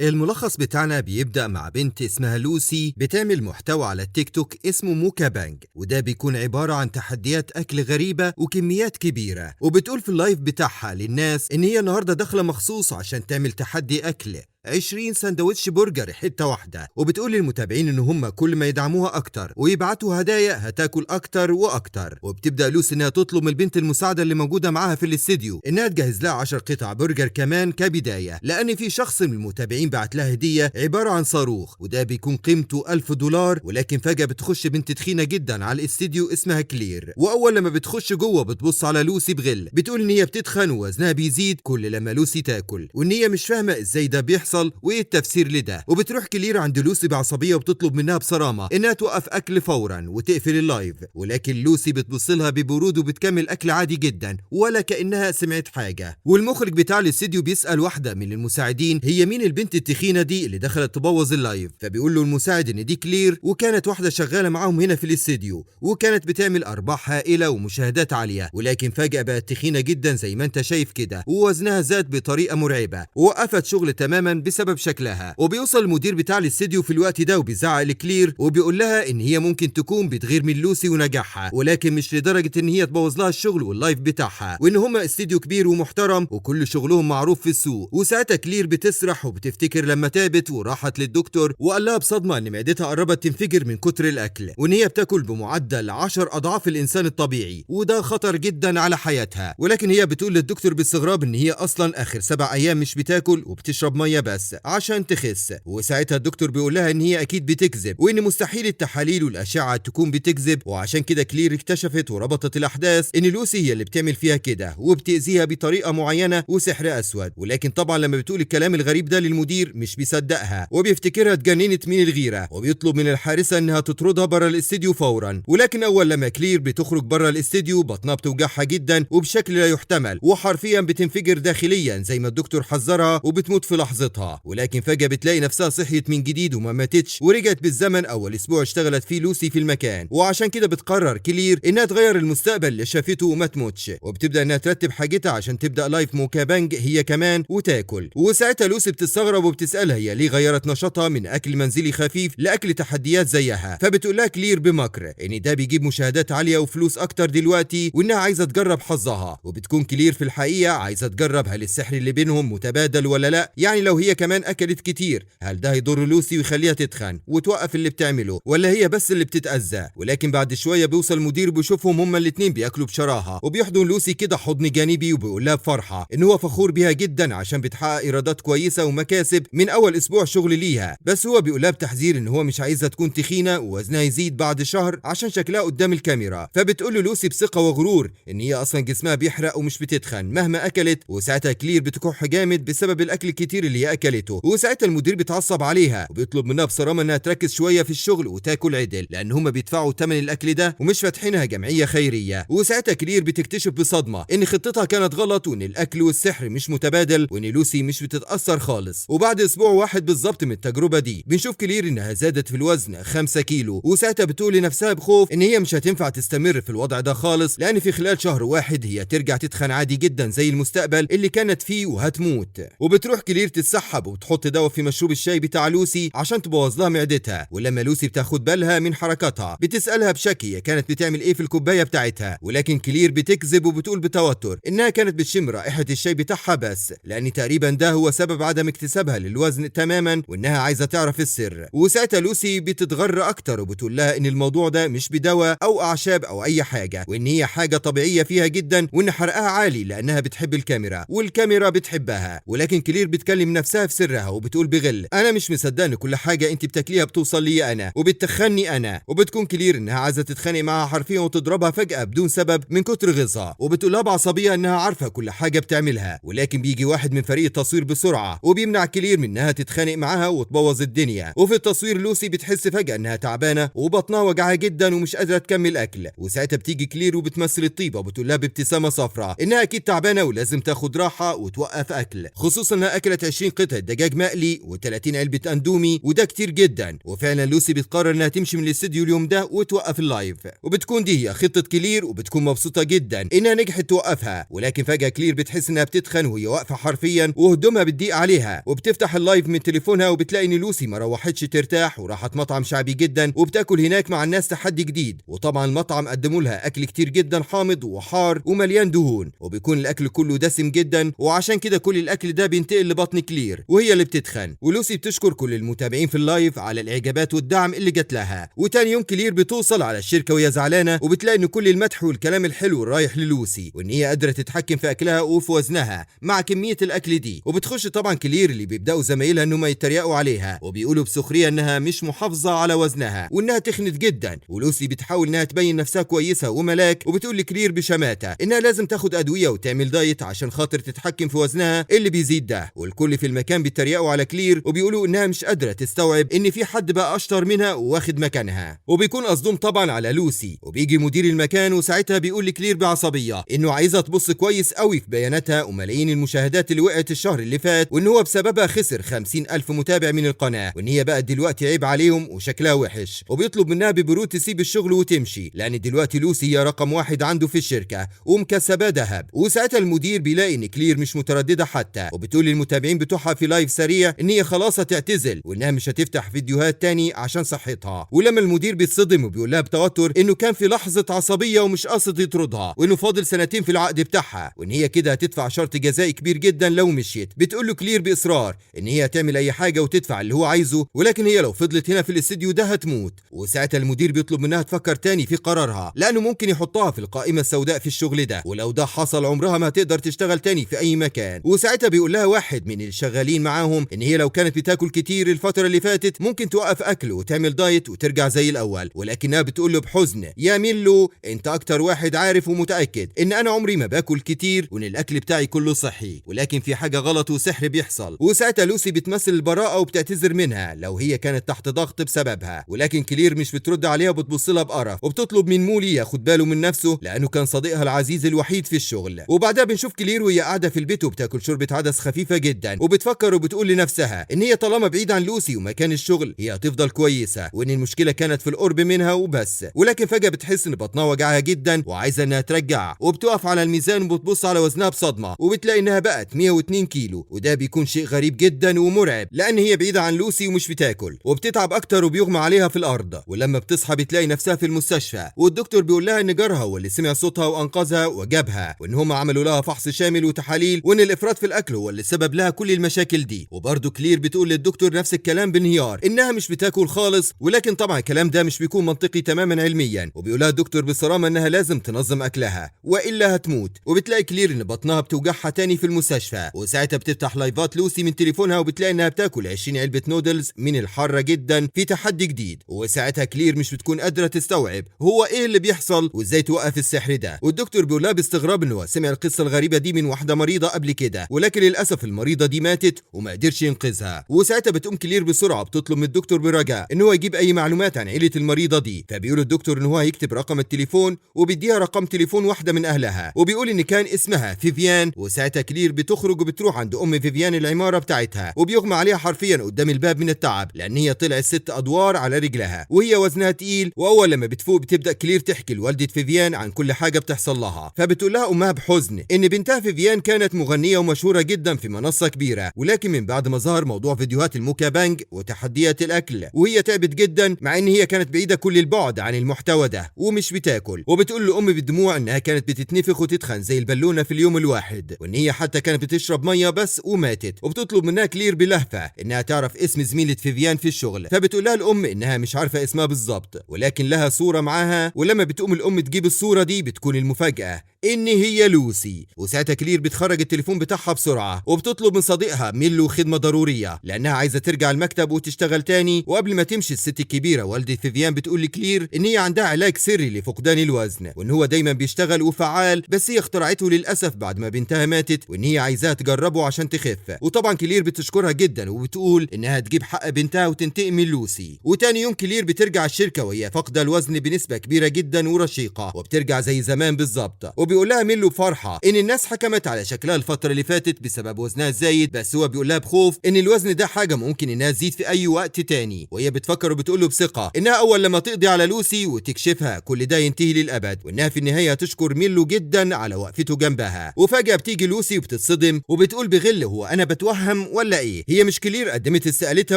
الملخص بتاعنا بيبدأ مع بنت اسمها لوسي بتعمل محتوى على التيك توك اسمه موكا بانج، وده بيكون عبارة عن تحديات أكل غريبة وكميات كبيرة. وبتقول في اللايف بتاعها للناس إن هي النهاردة داخلة مخصوص عشان تعمل تحدي أكل 20 سندوتش برجر حتة واحدة. وبتقول للمتابعين ان هم كل ما يدعموها اكتر ويبعتوا هدايا هتاكل اكتر واكتر. وبتبدا لوسي انها تطلب من البنت المساعده اللي موجوده معاها في الاستديو انها تجهز لها 10 قطع برجر كمان كبدايه، لان في شخص من المتابعين بعت لها هديه عباره عن صاروخ وده بيكون قيمته $1000. ولكن فجاه بتخش بنت تخينه جدا على الاستديو اسمها كلير، واول لما بتخش جوه بتبص على لوسي بغل. بتقول ان هي بتتخن ووزنها بيزيد كل لما لوسي تاكل، وان هي مش فاهمه ازاي ده بيحصل وايه التفسير لده. وبتروح كلير عند لوسي بعصبيه وبتطلب منها بصرامه انها توقف اكل فورا وتقفل اللايف، ولكن لوسي بتبص لها ببرود وبتكمل اكل عادي جدا ولا كانها سمعت حاجه. والمخرج بتاع الاستديو بيسال واحده من المساعدين هي مين البنت التخينه دي اللي دخلت تبوظ اللايف، فبيقول له المساعد ان دي كلير وكانت واحده شغاله معاهم هنا في الاستديو وكانت بتعمل ارباح هائله ومشاهدات عاليه، ولكن فجاه بقت تخينه جدا زي ما انت شايف كده ووزنها زاد بطريقه مرعبه ووقفت شغل تماما بسبب شكلها. وبيوصل المدير بتاع الاستديو في الوقت ده وبيزعق لكلير وبيقول لها ان هي ممكن تكون بتغير من لوسي ونجاحها، ولكن مش لدرجه ان هي تبوظ لها الشغل واللايف بتاعها، وان هما استديو كبير ومحترم وكل شغلهم معروف في السوق. وساعتها كلير بتسرح وبتفتكر لما تابت وراحت للدكتور وقال لها بصدمه ان معدتها قربت تنفجر من كتر الاكل، وان هي بتاكل بمعدل 10 اضعاف الانسان الطبيعي وده خطر جدا على حياتها. ولكن هي بتقول للدكتور باستغراب ان هي اصلا اخر 7 ايام مش بتاكل وبتشرب ميه بس عشان تخس. وساعتها الدكتور بيقول لها ان هي اكيد بتكذب وان مستحيل التحاليل والاشعه تكون بتكذب، وعشان كده كلير اكتشفت وربطت الاحداث ان لوسي هي اللي بتعمل فيها كده وبتاذيها بطريقه معينه وسحر اسود. ولكن طبعا لما بتقول الكلام الغريب ده للمدير مش بيصدقها وبيفتكرها اتجننت من الغيره وبيطلب من الحارسه انها تطردها بره الاستديو فورا. ولكن اول لما كلير بتخرج بره الاستديو بطنها بتوجعها جدا وبشكل لا يحتمل وحرفيا بتنفجر داخليا زي ما الدكتور حذرها وبتموت في لحظتها. ولكن فجاه بتلاقي نفسها صحيت من جديد وما ماتتش ورجعت بالزمن اول اسبوع اشتغلت فيه لوسي في المكان. وعشان كده بتقرر كلير انها تغير المستقبل اللي شافته وما تموتش، وبتبدا انها ترتب حاجتها عشان تبدا لايف موكا بانج هي كمان وتاكل. وساعتها لوسي بتستغرب وبتسالها هي ليه غيرت نشاطها من اكل منزلي خفيف لاكل تحديات زيها، فبتقول لها كلير بمكر ان ده بيجيب مشاهدات عاليه وفلوس اكتر دلوقتي وانها عايزه تجرب حظها. وبتكون كلير في الحقيقه عايزه تجرب هل السحر اللي بينهم متبادل ولا لا، يعني لو هي كمان اكلت كتير هل ده هيضر لوسي ويخليها تتخن وتوقف اللي بتعمله ولا هي بس اللي بتتاذى. ولكن بعد شويه بيوصل المدير بيشوفهم هما الاثنين بياكلوا بشراهه وبيحضن لوسي كده حضن جانبي وبيقول لها بفرحه ان هو فخور بيها جدا عشان بتحقق ايرادات كويسه ومكاسب من اول اسبوع شغل ليها، بس هو بيقول لها بتحذير ان هو مش عايزها تكون تخينه ووزنها يزيد بعد شهر عشان شكلها قدام الكاميرا. فبتقول له لوسي بثقه وغرور ان هي اصلا جسمها بيحرق ومش بتتخن مهما اكلت. وساعتها كلير بتكح جامد بسبب الاكل الكتير اللي هي اكلته. وساعتها المدير بيتعصب عليها وبيطلب منها بصرامه انها تركز شويه في الشغل وتاكل عدل لان هم بيدفعوا ثمن الاكل ده ومش فاتحينها جمعيه خيريه. وساعتها كلير بتكتشف بصدمه ان خطتها كانت غلط وان الاكل والسحر مش متبادل وان لوسي مش بتتاثر خالص. وبعد اسبوع واحد بالظبط من التجربه دي بنشوف كلير انها زادت في الوزن 5 كيلو، وساعتها بتقول لنفسها بخوف ان هي مش هتنفع تستمر في الوضع ده خالص لان في خلال شهر واحد هي ترجع تتخن عادي جدا زي المستقبل اللي كانت فيه وهتموت. وبتروح كلير تتسحب وبتحط دواء في مشروب الشاي بتاع لوسي عشان تبوظ لها معدتها. ولما لوسي بتاخد بالها من حركاتها بتسالها بشك هي كانت بتعمل ايه في الكوبايه بتاعتها، ولكن كلير بتكذب وبتقول بتوتر انها كانت بتشم رائحه الشاي بتاعها بس، لان تقريبا ده هو سبب عدم اكتسابها للوزن تماما وانها عايزه تعرف السر. وساعتها لوسي بتتغر اكتر وبتقول لها ان الموضوع ده مش بدواء او اعشاب او اي حاجه وان هي حاجه طبيعيه فيها جدا وان حرقها عالي لانها بتحب الكاميرا والكاميرا بتحبها. ولكن كلير بتكلم نفسها في سرها وبتقول بغل انا مش مصدقه ان كل حاجه انت بتاكليها بتوصل لي انا وبتخني انا. وبتكون كلير انها عايزه تتخانق معاها حرفيا وتضربها فجاه بدون سبب من كتر غيظها، وبتقول لها بعصبيه انها عارفه كل حاجه بتعملها. ولكن بيجي واحد من فريق التصوير بسرعه وبيمنع كلير من انها تتخانق معاها وتبوظ الدنيا. وفي التصوير لوسي بتحس فجاه انها تعبانه وبطنها وجعها جدا ومش قادره تكمل اكل. وساعتها بتيجي كلير وبتمثل الطيبه وبتقول لها بابتسامه صفراء انها اكيد تعبانه ولازم تاخد راحه وتوقف اكل، خصوصا انها اكلت 20 قطعه شنطتها الدجاج مقلي و30 علبة اندومي، وده كتير جدا. وفعلا لوسي بتقرر انها تمشي من الاستديو اليوم ده وتوقف اللايف، وبتكون دي هي خطة كلير، وبتكون مبسوطة جدا انها نجحت توقفها. ولكن فجأة كلير بتحس انها بتتخن وهي واقفة حرفيا وهدومها بتضيق عليها، وبتفتح اللايف من تليفونها وبتلاقي ان لوسي ما روحتش ترتاح وراحت مطعم شعبي جدا وبتاكل هناك مع الناس تحدي جديد. وطبعا المطعم قدموا لها اكل كتير جدا حامض وحار ومليان دهون، وبيكون الاكل كله دسم جدا، وعشان كده كل الاكل ده بينتقل لبطن كلير وهي اللي بتتخن. ولوسي بتشكر كل المتابعين في اللايف على الاعجابات والدعم اللي جات لها. وتاني يوم كلير بتوصل على الشركه وهي زعلانه، وبتلاقي ان كل المدح والكلام الحلو رايح للوسي، وان هي قادره تتحكم في اكلها وفي وزنها مع كميه الاكل دي. وبتخش طبعا كلير اللي بيبداوا زمايلها انهم يتريقوا عليها وبيقولوا بسخريه انها مش محافظه على وزنها وانها تخنت جدا. ولوسي بتحاول انها تبين نفسها كويسه وملاك، وبتقول لكلير بشماته انها لازم تاخد ادويه وتعمل دايت عشان خاطر تتحكم في وزنها اللي بيزيد ده. والكل في المكان بيتريقوا على كلير وبيقولوا انها مش قادره تستوعب ان في حد بقى اشطر منها واخد مكانها، وبيكون قصدهم طبعا على لوسي. وبيجي مدير المكان وساعتها بيقول لكلير بعصبيه انه عايزها تبص كويس قوي في بياناتها وملايين المشاهدات اللي وقعت الشهر اللي فات، وان هو بسببها خسر 50,000 متابع من القناه، وان هي بقى دلوقتي عيب عليهم وشكلها وحش. وبيطلب منها ببرود تسيب الشغل وتمشي، لان دلوقتي لوسي هي رقم واحد عنده في الشركه ومكسباه ذهب. وساعتها المدير بيلاقي ان كلير مش متردده حتى، وبتقول للمتابعين بتوعها في لايف سريع ان هي خلاص هتعتزل وانها مش هتفتح فيديوهات تاني عشان صحتها. ولما المدير بيتصدم وبيقول لها بتوتر انه كان في لحظه عصبيه ومش قاصد يطردها، وانه فاضل سنتين في العقد بتاعها، وان هي كده هتدفع شرط جزائي كبير جدا لو مشيت. بتقول له كلير باصرار ان هي هتعمل اي حاجه وتدفع اللي هو عايزه، ولكن هي لو فضلت هنا في الاستديو ده هتموت. وساعتها المدير بيطلب منها تفكر تاني في قرارها، لانه ممكن يحطها في القائمه السوداء في الشغل ده، ولو ده حصل عمرها ما هتقدر تشتغل تاني في اي مكان. وساعتها بيقول لها واحد من الشغالين معاهم ان هي لو كانت بتاكل كتير الفتره اللي فاتت ممكن توقف اكل وتعمل دايت وترجع زي الاول. ولكنها بتقول له بحزن يا ميلو انت اكتر واحد عارف ومتاكد ان انا عمري ما باكل كتير وان الاكل بتاعي كله صحي، ولكن في حاجه غلط وسحر بيحصل. وساعتها لوسي بتمثل البراءه وبتعتذر منها لو هي كانت تحت ضغط بسببها، ولكن كلير مش بترد عليها وبتبص لها بقرف، وبتطلب من مولي ياخد باله من نفسه لانه كان صديقها العزيز الوحيد في الشغل. وبعدها بنشوف كلير وهي قاعده في البيت وبتاكل شوربه عدس خفيفه جدا، وبتفكر وبتقول لنفسها ان هي طالما بعيد عن لوسي ومكان الشغل هي هتفضل كويسه، وان المشكله كانت في القرب منها وبس. ولكن فجاه بتحس ان بطنها وجعها جدا وعايزه انها ترجع، وبتقف على الميزان وبتبص على وزنها بصدمه وبتلاقي انها بقت 102 كيلو، وده بيكون شيء غريب جدا ومرعب لان هي بعيده عن لوسي ومش بتاكل، وبتتعب اكتر وبيغمى عليها في الارض. ولما بتصحى بتلاقي نفسها في المستشفى، والدكتور بيقول لها ان جارها هو اللي سمع صوتها وانقذها وجابها، وان هم عملوا لها فحص شامل وتحاليل، وان الافراط في الاكل هو اللي سبب لها كل المشاكل دي. وبرده كلير بتقول للدكتور نفس الكلام بانهيار انها مش بتاكل خالص، ولكن طبعا الكلام ده مش بيكون منطقي تماما علميا. وبيقول لها الدكتور بصرامه انها لازم تنظم اكلها والا هتموت. وبتلاقي كلير ان بطنها بتوجعها تاني في المستشفى، وساعتها بتفتح لايفات لوسي من تليفونها وبتلاقي انها بتاكل 20 علبه نودلز من الحاره جدا في تحدي جديد. وساعتها كلير مش بتكون قادره تستوعب هو ايه اللي بيحصل وازاي توقف السحر ده. والدكتور بيقول لها باستغراب انه سمع القصه الغريبه دي من واحده مريضه قبل كده، ولكن للاسف المريضه دي ماتت وما قدرش ينقذها. وساعتها بتقوم كلير بسرعه بتطلب من الدكتور برجاء ان هو يجيب اي معلومات عن عيله المريضه دي. فبيقول الدكتور ان هو هيكتب رقم التليفون وبيديها رقم تليفون واحده من اهلها، وبيقول ان كان اسمها فيفيان. وساعتها كلير بتخرج وبتروح عند ام فيفيان العماره بتاعتها، وبيغمى عليها حرفيا قدام الباب من التعب لان هي طلعت 6 ادوار على رجلها وهي وزنها تقيل. واول لما بتفوق بتبدا كلير تحكي لوالده فيفيان عن كل حاجه بتحصل لها. فبتقول لها امها بحزن ان بنتها فيفيان كانت مغنيه ومشهوره جدا في منصه كبيره، ولكن من بعد ما ظهر موضوع فيديوهات الموكابانج وتحديات الاكل وهي تعبت جدا، مع ان هي كانت بعيده كل البعد عن المحتوى ده ومش بتاكل. وبتقول لام بالدموع انها كانت بتتنفخ وتتخن زي البالونه في اليوم الواحد، وان هي حتى كانت بتشرب ميه بس وماتت. وبتطلب منها كلير بلهفه انها تعرف اسم زميله فيفيان في الشغل، فبتقول لها الام انها مش عارفه اسمها بالظبط ولكن لها صوره معاها. ولما بتقوم الام تجيب الصوره دي بتكون المفاجاه ان هي لوسي. وساعتها كلير بتخرج التليفون بتاعها بسرعه وبتطلب من صديقها ميلو خدمه ضروريه لانها عايزه ترجع المكتب وتشتغل تاني. وقبل ما تمشي الست الكبيره والده فيفيان بتقول لكلير ان هي عندها علاج سري لفقدان الوزن، وان هو دايما بيشتغل وفعال بس هي اخترعته للاسف بعد ما بنتها ماتت، وان هي عايزاها تجربه عشان تخف. وطبعا كلير بتشكرها جدا وبتقول انها تجيب حق بنتها وتنتقم من لوسي. وتاني يوم كلير بترجع الشركه وهي فاقده الوزن بنسبه كبيره جدا ورشيقه، وبترجع زي زمان بالظبط. وبيقول لها ميلو بفرحه ان الناس حكمت على شكلها الفتره اللي فاتت بسبب وزنها الزايد، بس بس هو بيقول لها بخوف ان الوزن ده حاجه ممكن انها تزيد في اي وقت تاني، وهي بتفكر وبتقول له بثقه انها اول لما تقضي على لوسي وتكشفها كل ده ينتهي للابد، وانها في النهايه تشكر ميلو جدا على وقفته جنبها. وفجاه بتيجي لوسي وبتتصدم وبتقول بغل هو انا بتوهم ولا ايه؟ هي مش كلير قدمت استقالتها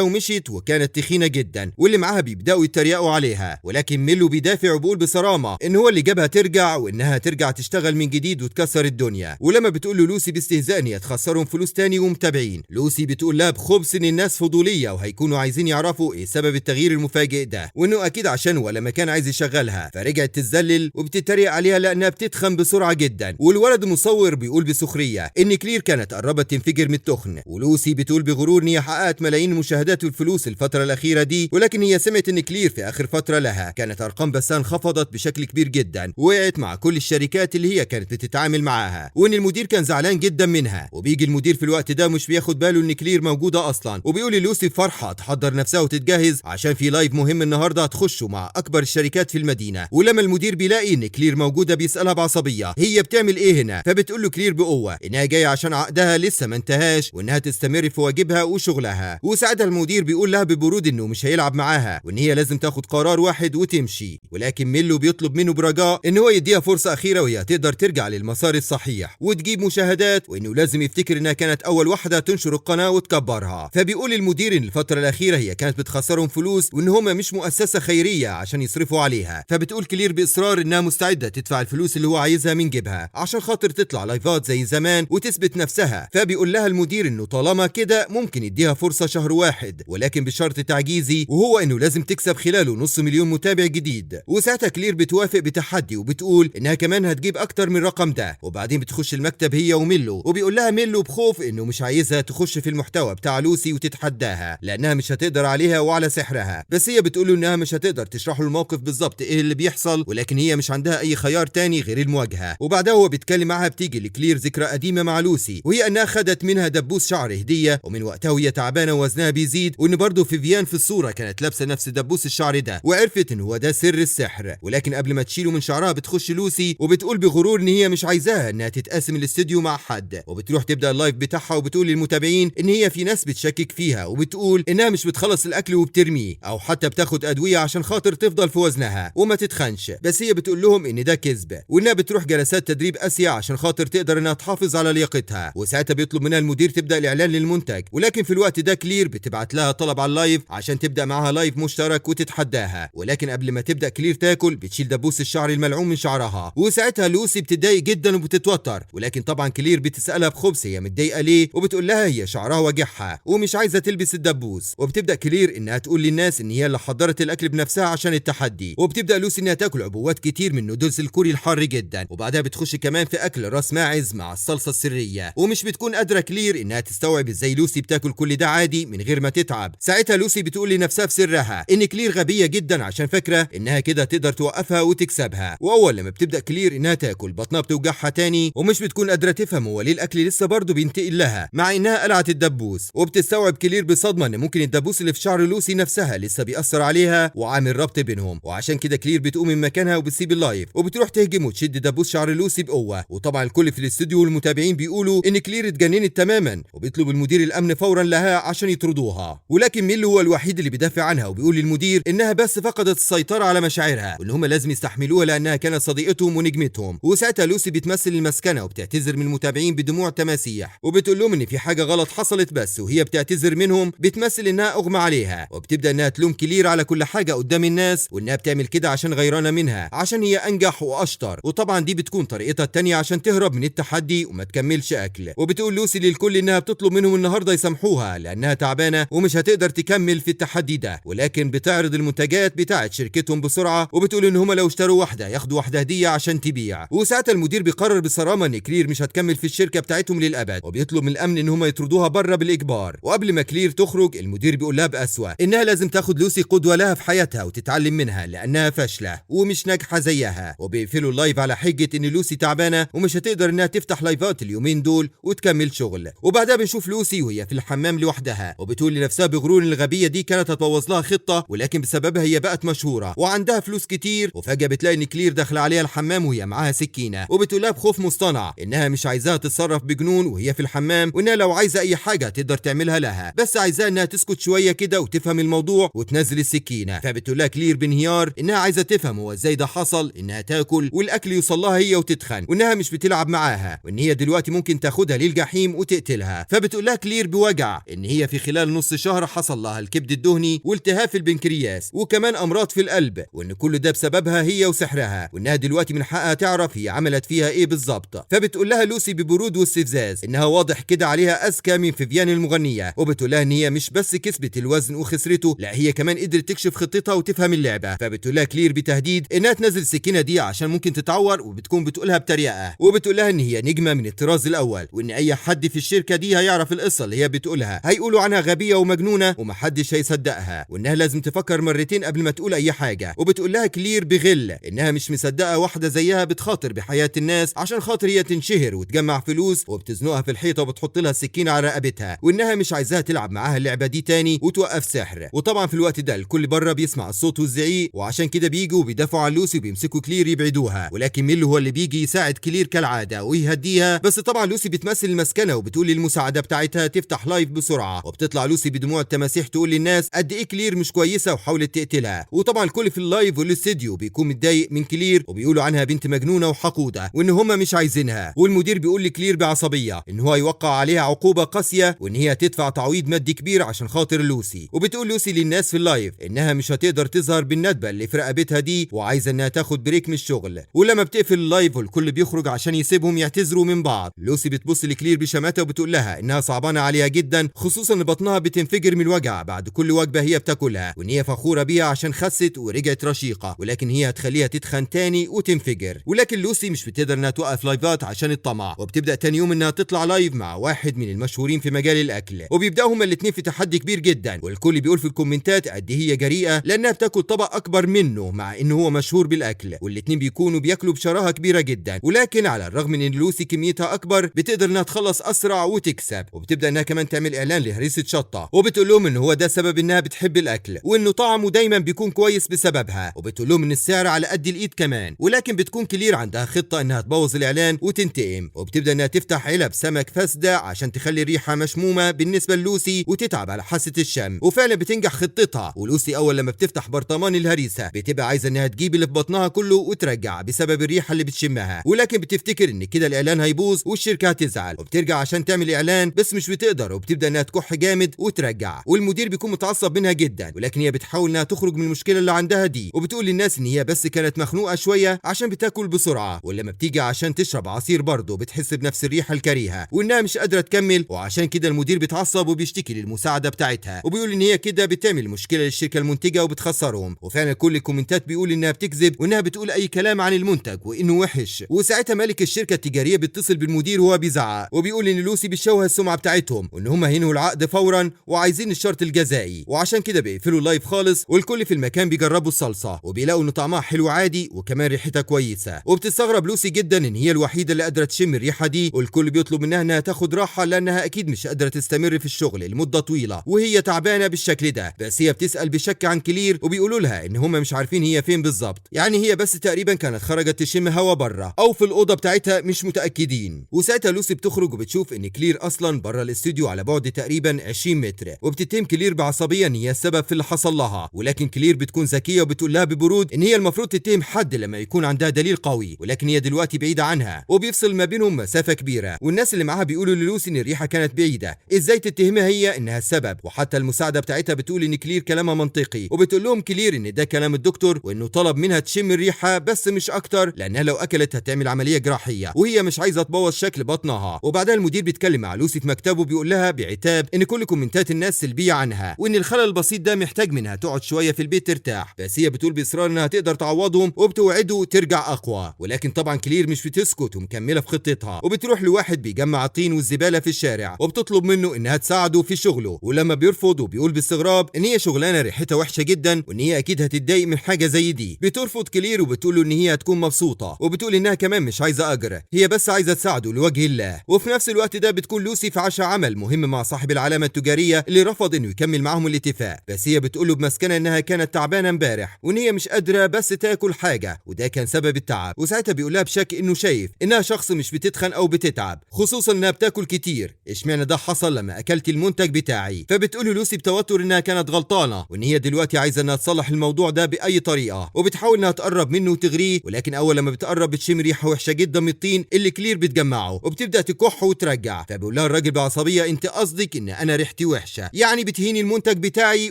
ومشيت وكانت تخينه جدا، واللي معاها بيبداوا يتريقوا عليها، ولكن ميلو بيدافع وبيقول بصرامه ان هو اللي جابها ترجع وانها ترجع تشتغل من جديد وتكسر الدنيا. ولما بتقول له لوسي باستهزاء ان هي تخسرهم فلوس تاني ومتابعين، لوسي بتقول لها بخبث ان الناس فضوليه وهيكونوا عايزين يعرفوا ايه سبب التغيير المفاجئ ده، وانه اكيد عشان ولا ما كان عايز يشغلها، فرجعت تتذلل وبتتريق عليها لانها بتتخن بسرعه جدا. والولد المصور بيقول بسخريه ان كلير كانت قربت تنفجر من التخن، ولوسي بتقول بغرور ان هي حققت ملايين المشاهدات والفلوس الفتره الاخيره دي، ولكن هي سمعت ان كلير في اخر فتره لها كانت ارقام بثها انخفضت بشكل كبير جدا، وقعت مع كل الشركات اللي هي كانت بتتعامل معاها، وان المدير كان زعلان جدا منها. وبيجي المدير في الوقت ده مش بياخد باله ان كلير موجوده اصلا، وبيقول للوسي بفرحه تحضر نفسها وتتجهز عشان في لايف مهم النهارده هتخشه مع اكبر الشركات في المدينه. ولما المدير بيلاقي ان كلير موجوده بيسالها بعصبيه هي بتعمل ايه هنا، فبتقول له كلير بقوه انها جايه عشان عقدها لسه ما انتهاش وانها تستمر في واجبها وشغلها. وساعتها المدير بيقول لها ببرود انه مش هيلعب معاها وان هي لازم تاخد قرار واحد وتمشي، ولكن ميلو بيطلب منه برجاء ان هو يديها فرصه اخيره وهي تقدر ترجع للمسار الصحيح وتجيب مشاهدات، وانه لازم يفتكر انها كانت اول واحده تنشر القناه وتكبرها. فبيقول المدير ان الفتره الاخيره هي كانت بتخسرهم فلوس وان هم مش مؤسسه خيريه عشان يصرفوا عليها. فبتقول كلير باصرار انها مستعده تدفع الفلوس اللي هو عايزها من جيبها عشان خاطر تطلع لايفات زي زمان وتثبت نفسها. فبيقول لها المدير انه طالما كده ممكن يديها فرصه شهر واحد، ولكن بشرط تعجيزي، وهو انه لازم تكسب خلاله 500,000 متابع جديد. وساعتها كلير بتوافق بتحدي وبتقول انها كمان هتجيب اكتر من الرقم ده. وبعدين بتخش المكتب هي وميلو، وبيقول لها ميلو بخوف انه مش عايزها تخش في المحتوى بتاع لوسي وتتحداها لانها مش هتقدر عليها وعلى سحرها، بس هي بتقول له انها مش هتقدر تشرح له الموقف بالظبط ايه اللي بيحصل، ولكن هي مش عندها اي خيار تاني غير المواجهه. وبعدها هو بيتكلم معاها بتيجي لكلير ذكرى قديمه مع لوسي، وهي انها خدت منها دبوس شعر هديه، ومن وقتها وهي تعبانه ووزنها بيزيد، وان برضه فيفيان في الصوره كانت لابسه نفس دبوس الشعر ده، وعرفت ان هو ده سر السحر. ولكن قبل ما تشيله من شعرها بتخش لوسي وبتقول بغرور ان هي مش عايزاها انها تتقاسم الاستوديو مع حد، وبتروح تبدا اللايف بتاعها وبتقول للمتابعين ان هي في ناس بتشكك فيها، وبتقول انها مش بتخلص الاكل وبترميه او حتى بتاخد ادويه عشان خاطر تفضل في وزنها وما تتخنش، بس هي بتقول لهم ان ده كذب، وانها بتروح جلسات تدريب اسيا عشان خاطر تقدر انها تحافظ على لياقتها. وساعتها بيطلب منها المدير تبدا الاعلان للمنتج، ولكن في الوقت ده كلير بتبعت لها طلب على اللايف عشان تبدا معاها لايف مشترك وتتحداها. ولكن قبل ما تبدا كلير تاكل بتشيل دبوس الشعر الملعون من شعرها، وساعتها لوسي بتتضايق جدا وبتتوتر، ولكن طبعا كلير بتسالها بخبث هي متضايقه ليه، وبتقول لها هي شعرها واجعها ومش عايزه تلبس الدبوس. وبتبدا كلير انها تقول للناس ان هي اللي حضرت الاكل بنفسها عشان التحدي، وبتبدا لوسي انها تاكل عبوات كتير من النودلز الكوري الحار جدا، وبعدها بتخش كمان في اكل راس ماعز مع الصلصه السريه، ومش بتكون قادره كلير انها تستوعب ازاي لوسي بتاكل كل ده عادي من غير ما تتعب. ساعتها لوسي بتقول لنفسها في سرها ان كلير غبيه جدا عشان فاكره انها كده تقدر توقفها وتكسبها. واول لما بتبدا كلير انها تاكل بطنها بتوجعها تاني، ومش بتكون قادره تفهم هو ليه الاكل لسه برضه بينتقل لها مع انها قلعت الدبوس. وبتستوعب كلير بصدمه ان ممكن الدبوس اللي في شعر لوسي نفسها لسه بيأثر عليها وعامل ربط بينهم، وعشان كده كلير بتقوم من مكانها وبتسيب اللايف وبتروح تهجم وتشد دبوس شعر لوسي بقوه. وطبعا الكل في الاستوديو والمتابعين بيقولوا ان كلير اتجننت تماما، وبيطلب المدير الامن فورا لها عشان يطردوها. ولكن ميلو هو الوحيد اللي بيدافع عنها وبيقول للمدير انها بس فقدت السيطره على مشاعرها وان هم لازم يستحملوها لانها كانت صديقتهم ونجمتهم. وساعتها لوسي بتمثل المسكنه وبتعتذر من المتابعين بدموع تماسيح، وبتقول لهم ان في حاجه غلط حصلت، بس وهي بتعتذر منهم بتمثل انها اغمى عليها، وبتبدا انها تلوم كلير على كل حاجه قدام الناس وانها بتعمل كده عشان غيرانه منها عشان هي انجح واشطر. وطبعا دي بتكون طريقتها التانيه عشان تهرب من التحدي وما تكملش اكل. وبتقول لوسي للكل انها بتطلب منهم النهارده يسامحوها لانها تعبانه ومش هتقدر تكمل في التحدي ده، ولكن بتعرض المنتجات بتاعه شركتهم بسرعه وبتقول ان هم لو اشتروا واحده ياخدوا واحده هديه عشان تبيع. وساعتها المدير بيقرر بصرامه ان كلير مش هتكمل في الشركه بتاعتهم للابد، وبيطلب من الامن ان هم يطردوها بره بالاجبار. وقبل ما كلير تخرج المدير بيقول لها باسوا انها لازم تاخد لوسي قدوه لها في حياتها وتتعلم منها لانها فاشله ومش ناجحه زيها. وبيقفلوا اللايف على حجه ان لوسي تعبانه ومش هتقدر انها تفتح لايفات اليومين دول وتكمل شغل. وبعدها بنشوف لوسي وهي في الحمام لوحدها وبتقول لنفسها بغرور ان الغبيه دي كانت هتبوظ لها خطه، ولكن بسببها هي بقت مشهوره وعندها فلوس كتير. وفجاه بتلاقي ان كلير داخله عليها الحمام وهي معاها سكينه، وبتقول لها بخوف مصطنع انها مش عايزاها تتصرف بجنون وهي في الحمام، وانها لو عايزه اي حاجه تقدر تعملها لها، بس عايزاها انها تسكت شويه كده وتفهم الموضوع وتنزل السكينه. فبتقول لها كلير بانهيار انها عايزه تفهم هو ازاي ده حصل، انها تاكل والاكل يوصل لها هي وتتخن، وانها مش بتلعب معاها، وان هي دلوقتي ممكن تاخدها للجحيم وتقتلها. فبتقول لها كلير بوجع ان هي في خلال نص شهر حصل لها الكبد الدهني والتهاب في البنكرياس وكمان امراض في القلب، وان كل ده بسببها هي وسحرها، وانها دلوقتي من حقها تعرف هي عملت فيها ايه بالظبط. فبتقول لها لوسي ببرود واستفزاز انها واضح كده عليها اذكى من فيفيان المغنيه، وبتقول لها ان هي مش بس كسبت الوزن وخسرته، لا هي كمان قدرت تكشف خطتها وتفهم اللعبه. فبتقول لها كلير بتهديد انها تنزل السكينه دي عشان ممكن تتعور، وبتكون بتقولها بتريقه، وبتقول لها ان هي نجمه من الطراز الاول، وان اي حد في الشركه دي هيعرف القصه اللي هي بتقولها هيقولوا عنها غبيه ومجنونه ومحدش هيصدقها، وانها لازم تفكر مرتين قبل ما تقول اي حاجه. وبتقول لها كلير بغل انها مش مصدقه واحده زيها بتخاطر بحياه الناس عشان خاطر هي تنشهر وتجمع فلوس، وبتزنقها في الحيطه وبتحط لها السكينه على رقبتها، وانها مش عايزاها تلعب معاها اللعبه دي تاني وتوقف سحر. وطبعا في الوقت ده الكل بره بيسمع الصوت والزعيق، وعشان كده بيجوا وبيدافعوا عن لوسي وبيمسكوا كلير يبعدوها، ولكن ميلو هو اللي بيجي يساعد كلير كالعاده ويهديها. بس طبعا لوسي بتمثل المسكنه وبتقول للمساعده بتاعتها تفتح لايف بسرعه، وبتطلع لوسي بدموع التماسيح تقول للناس قد ايه كلير مش كويسه وحاولت تقتلها. وطبعا الكل في اللايف والاستديو بيكون متضايق من كلير وبيقولوا عنها بنت مجنونه وحقوده وان هم مش عايزينها، والمدير بيقول لكلير بعصبيه ان هو يوقع عليها عقوبه قاسيه وان هي تدفع تعويض مادي كبير عشان خاطر لوسي. وبتقول لوسي للناس في اللايف انها مش هتقدر تظهر بالندبه اللي في رقبتها دي وعايزه انها تاخد بريك من الشغل. ولما بتقفل اللايف والكل بيخرج عشان يسيبهم يعتذروا من بعض، لوسي بتبص لكلير بشماته وبتقول لها انها صعبانه عليها جدا، خصوصا ان بطنها بتنفجر من الوجع بعد كل وجبه هي بتاكلها، وان هي فخوره بيها عشان خست ورجعت رشيقه، ولكن هي هتخليها تتخن تاني وتنفجر. ولكن لوسي مش بتقدر انها توقف لايفات عشان الطمع، وبتبدا تاني يوم انها تطلع لايف مع واحد من المشهورين في مجال الاكل، وبيبداوا هما الاثنين في تحدي كبير جدا، والكل بيقول في الكومنتات قد ايه هي جريئه لانها بتاكل طبق اكبر منه مع انه هو مشهور بالاكل، والاثنين بيكونوا بياكلوا بشراهه كبيره جدا. ولكن على الرغم من ان لوسي كميتها اكبر بتقدر انها تخلص اسرع وتكسب، وبتبدا انها كمان تعمل اعلان لهريسه شطه، وبتقول لهم ان هو ده سبب انها بتحب الاكل وانه طعمه دايما بيكون كويس بسببها، وبتقول لهم ان السعر على قد الايد كمان. ولكن بتكون كلير عندها خطه انها تبوظ الاعلان وتنتقم، وبتبدا انها تفتح علب سمك فاسده عشان تخلي الريحه مشمومه بالنسبه للوسي وتتعب على حاسه الشم، وفعلا بتنجح خطتها. ولوسي اول لما بتفتح برطمان الهريسه بتبقى عايزه انها تجيب اللي في بطنها كله وترجع بسبب الريحه اللي بتشمها، ولكن بتفتكر ان كده الاعلان هيبوظ والشركه هتزعل، وبترجع عشان تعمل اعلان بس مش بتقدر، وبتبدا انها تكح جامد وترجع، والمدير بيكون متعصب منها جدا، ولكن هي بتحاول انها تخرج من المشكله اللي عندها دي، وبتقول للناس ان هي بس كانت مخنوقه شويه عشان بتاكل بسرعه، ولما بتيجي عشان تشرب عصير برضه بتحس بنفس الريحه الكريهه وانها مش قادره تكمل، وعشان كده المدير بيتعصب وبيشتكي للمساعده بتاعتها، وبيقول ان هي كده بتعمل مشكله للشركه المنتجه وبتخسرهم. وفعلا كل الكومنتات بيقول انها بتكذب وانها بتقول اي كلام عن المنتج وانه وحش. وساعتها مالك الشركه التجاريه بيتصل بالمدير وهو بيزعق وبيقول ان لوسي بتشوه السمعه بتاعتهم وان هم هينهوا العقد فورا وعايزين الشرط الجزائي، وعشان كده بيقفلوا اللايف خالص، والكل في المكان بيجربوا الصلصه وبيلاقوا ان طعمها حلو عادي وكمان ريحتها كويسه. وبتستغرب لوسي جدا ان هي الوحيده اللي قادره تشم الريحه دي، والكل بيطلب منها انها تاخد راحه لانها اكيد مش قادره تستمر في الشغل لمده طويله وهي تعبانه بالشكل ده. بس هي بتسال بشك عن كلير وبيقولوا لها ان هم مش عارفين هي فين بالظبط، يعني هي بس تقريبا كانت خرجت تشم هوا بره او في الاوضه بتاعتها مش متاكدين. وساعتها لوسي بتخرج وبتشوف ان كلير اصلا بره الاستوديو على بعد تقريبا 20 متر، وبتتهم كلير بعصبيه ان هي السبب في اللي حصل لها، ولكن كلير بتكون ذكيه وبتقول لها ببرود ان هي المفروض تتهم حد لما يكون عندها دليل قوي، ولكن هي دلوقتي بعيده عنها وبيفصل ما بينهم مسافه كبيره، والناس اللي معاها بيقولوا للوسي ان الريحه كانت بعيده، ازاي تتهمها هي انها السبب؟ وحتى المساعده بتاعتها بتقول ان كلير كلامها منطقي، وبتقول لهم كلير ان ده كلام الدكتور وانه طلب منها تشم الريحه بس مش اكتر، لانها لو اكلت هتعمل عمليه جراحيه وهي مش عايزه تبوظ شكل بطنها. وبعدها المدير بيتكلم مع لوسي في مكتبه بيقول لها بعتاب ان كل كومنتات الناس سلبيه عنها وان الخلل البسيط ده محتاج منها تقعد شويه في البيت ترتاح، بس هي بتقول باصرار انها تقدر تعوضهم وبتوعده ترجع اقوى. ولكن طبعا كلير مش بتسكت ومكمله في خطتها، وبتروح لواحد بيجمع الطين والزباله في الشارع وبتطلب منه انها تساعده في شغله، ولما بيرفض وبيقول باستغراب ان هي شغلانه ريحتها وحشه جدا وان هي اكيد هتتضايق من حاجه زي دي، بترفض كلير وبتقول له ان هي هتكون مبسوطه، وبتقول انها كمان مش عايزه اجر، هي بس عايزه تساعده لوجه الله. وفي نفس الوقت ده بتكون لوسي في عشاء عمل مهم مع صاحب العلامه التجاريه اللي رفض انه يكمل معاهم الاتفاق، بس هي بتقول له بمسكنه انها كانت تعبانه امبارح وان هي مش قادره بس تاكل حاجه وده كان سبب التعب، وساعتها بيقول لها بشك انه شايف انها شخص مش بتتخن او بتتعب، خصوصا انها بتاكل كتير كتير، اشمعنى ده حصل لما اكلت المنتج بتاعي؟ فبتقول لوسي بتوتر انها كانت غلطانه وان هي دلوقتي عايزه انها تصلح الموضوع ده باي طريقه، وبتحاول انها تقرب منه وتغريه، ولكن اول لما بتقرب بتشم ريحه وحشه جدا من الطين اللي كلير بتجمعه وبتبدا تكح وترجع. فبيقول لها الراجل بعصبيه انت قصدك ان انا ريحتي وحشه، يعني بتهيني المنتج بتاعي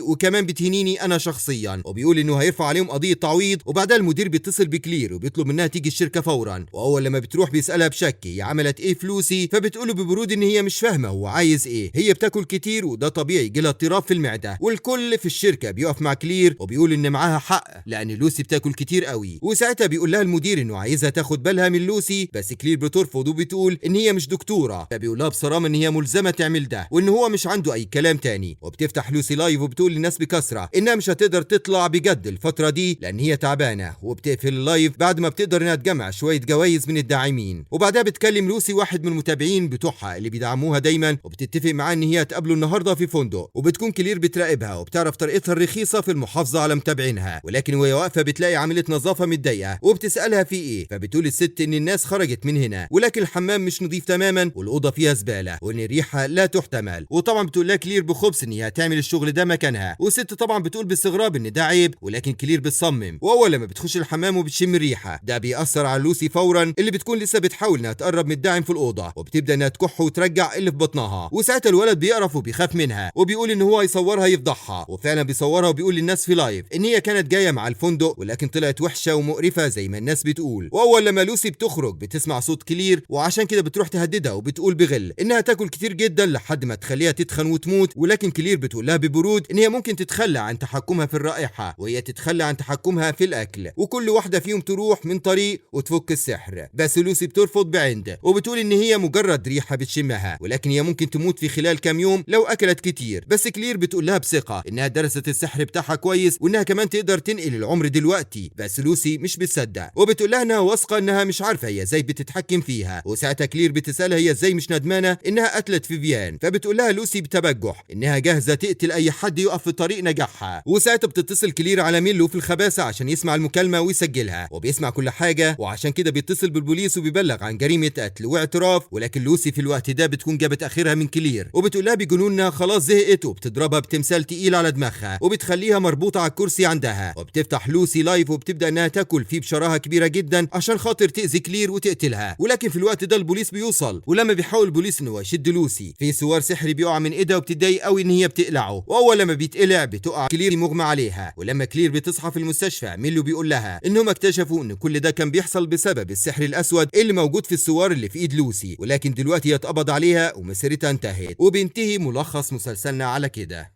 وكمان بتهينيني انا شخصيا، وبيقول انه هيرفع عليهم قضيه تعويض. وبعدها المدير بيتصل بكلير وبيطلب منها تيجي الشركه فورا، واول لما بتروح بيسالها بشك هي عملت ايه في لوسي، فبتقوله ببرود ان هي مش فاهمه هو عايز ايه، هي بتاكل كتير وده طبيعي يجيلها اضطراب في المعده، والكل في الشركه بيقف مع كلير وبيقول ان معاها حق لان لوسي بتاكل كتير قوي. وساعتها بيقول لها المدير انه عايزها تاخد بالها من لوسي، بس كلير بترفض وبتقول ان هي مش دكتوره، فبيقول لها بصرامه ان هي ملزمه تعمل ده وان هو مش عنده اي كلام تاني. وبتفتح لوسي لايف وبتقول للناس بكثره انها مش هتقدر تطلع بجد الفتره دي لان هي تعبانه، وبتقفل اللايف بعد ما بتقدر انها تجمع شويه جوائز من الداعمين. وبعدها بتكلم لوسي واحد من المتابعين بتوعها اللي بيدعموها دايما، وبتتفق معاه ان هي تقابله النهارده في فندق، وبتكون كلير بتراقبها وبتعرف طريقتها الرخيصه في المحافظه على متابعينها، ولكن وهي واقفه بتلاقي عامله نظافه متضايقه وبتسالها في ايه، فبتقول الست ان الناس خرجت من هنا ولكن الحمام مش نظيف تماما والاوضه فيها زباله وان الريحه لا تحتمل. وطبعا بتقول لها كلير بخبث ان هي هتعمل الشغل ده مكانها، والست طبعا بتقول باستغراب ان ده عيب، ولكن كلير بتصمم. واول لما بتخش الحمام وبتشم الريحه ده بيأثر على لوسي فورا اللي بتكون لسه بتحاول انها تقرب من الداعم في الاوضه، وبتبدا انها تكح وترجع اللي في بطنها. وساعتها الولد بيقرف وبيخاف منها وبيقول ان هو هيصورها يفضحها، وفعلا بيصورها وبيقول للناس في لايف ان هي كانت جايه مع الفندق ولكن طلعت وحشه ومقرفه زي ما الناس بتقول. واول لما لوسي بتخرج بتسمع صوت كلير وعشان كده بتروح تهددها وبتقول بغل انها تاكل كتير جدا لحد ما تخليها تتخن وتموت، ولكن كلير بتقول لها ببرود ان هي ممكن تتخلى عن تحكمها في الرائحه وهي تتخلى عن تحكمها في الاكل، وكل واحده فيهم تروح من طريق وتفك السحر. بس لوسي بترفض بعند وبتقول ان هي مجرد ريحه بتشمها ولكن هي ممكن تموت في خلال كام يوم لو اكلت كتير. بس كلير بتقول لها بثقه انها درست السحر بتاعها كويس وانها كمان تقدر تنقل العمر دلوقتي، بس لوسي مش بتصدق وبتقول لها انها واثقه انها مش عارفه هي ازاي بتتحكم فيها. وساعتها كلير بتسالها هي ازاي مش ندمانه انها قتلت فيفيان، فبتقول لها لوسي بتبجح انها جاهزه تقتل اي حد يقف في طريق نجاحها. وساعتها بتتصل كلير على ميلو في الخباثه عشان يسمع المكالمه ويسجلها، وبيسمع كل حاجه وعشان كده بيتصل بالبوليس وبيبلغ عن جريمه قتل واعتراف. ولكن لوسي في الوقت ده بتكون جابت اخرها من كلير وبتقول لها بيقولوا انها خلاص زهقت، وبتضربها بتمثال تقيل على دماغها وبتخليها مربوطه على الكرسي عندها. وبتفتح لوسي لايف وبتبدا انها تاكل فيه بشراهه كبيره جدا عشان خاطر تاذي كلير وتقتلها. ولكن في الوقت ده البوليس بيوصل، ولما بيحاول البوليس انه يشد لوسي في سوار سحري بيقع من ايدها وبتتضايق قوي ان هي بتقلعه، واول لما بيتقلع بتقع كلير مغمى عليها. ولما كلير بتصحى في المستشفى ميلو بيقول لها انهم اكتشفوا ان كل ده كان بيحصل بسبب السحر الاسود اللي موجود في السوار اللي في ايد لوسي، ولكن دلوقتي هي اتقبض عليها ومسيرتها انتهت. وبينتهي ملخص مسلسلنا على كده.